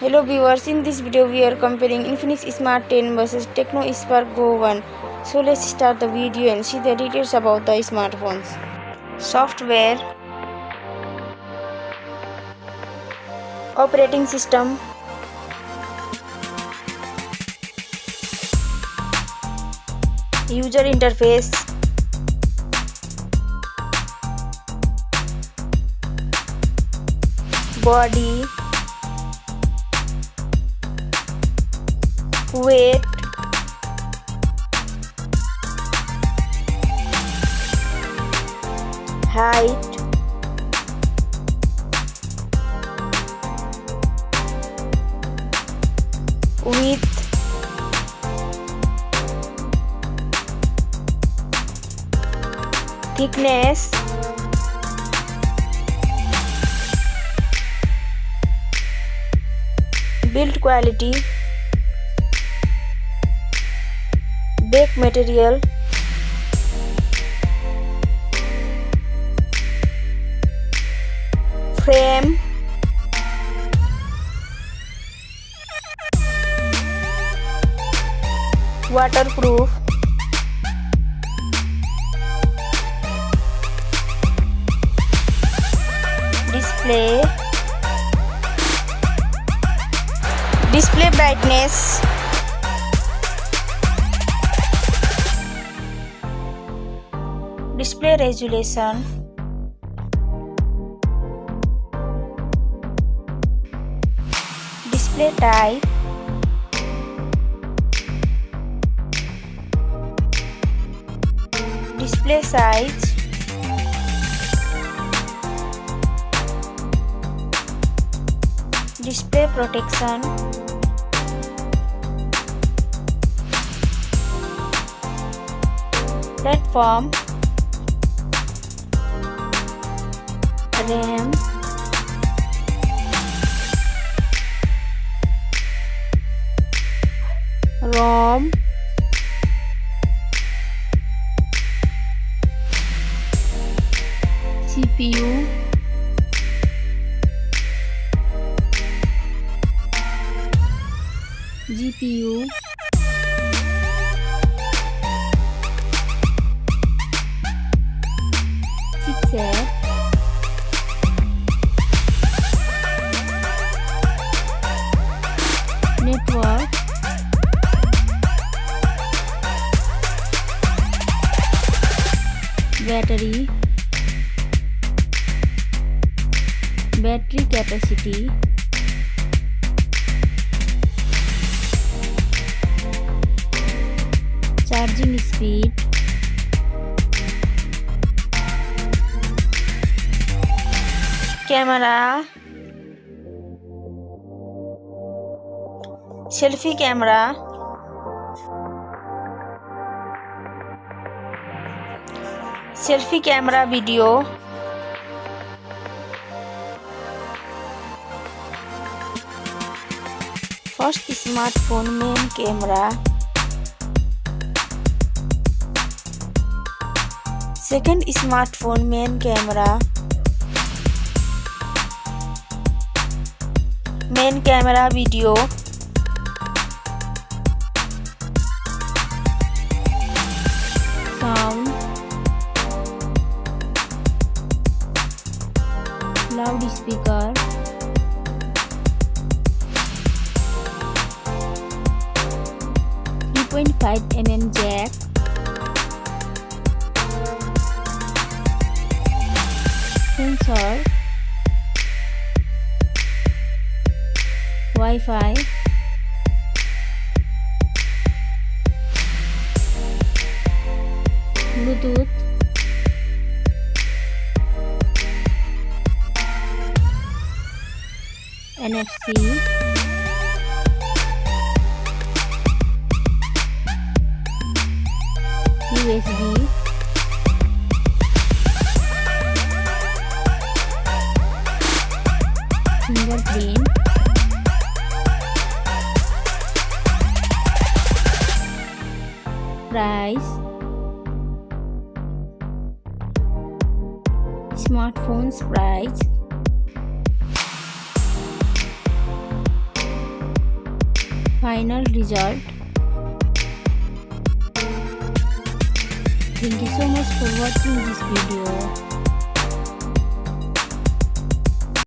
Hello viewers, in this video we are comparing Infinix Smart 10 versus Tecno Spark Go 1. So let's start the video and see the details about the smartphones. Software, operating system, user interface, body, weight, height, width, thickness, build quality, back material, frame, waterproof, display brightness, display resolution, display type, display size, display protection, platform, RAM, ROM, CPU, GPU, chipset, network, battery capacity, charging speed, camera, selfie camera, video, first smartphone main camera, second smartphone main camera, video, sound, loudspeaker, .5mm jack, sensor, Wi-Fi, Bluetooth, NFC, USB, fingerprint, price, smartphones price, final result. Thank you so much for watching this video.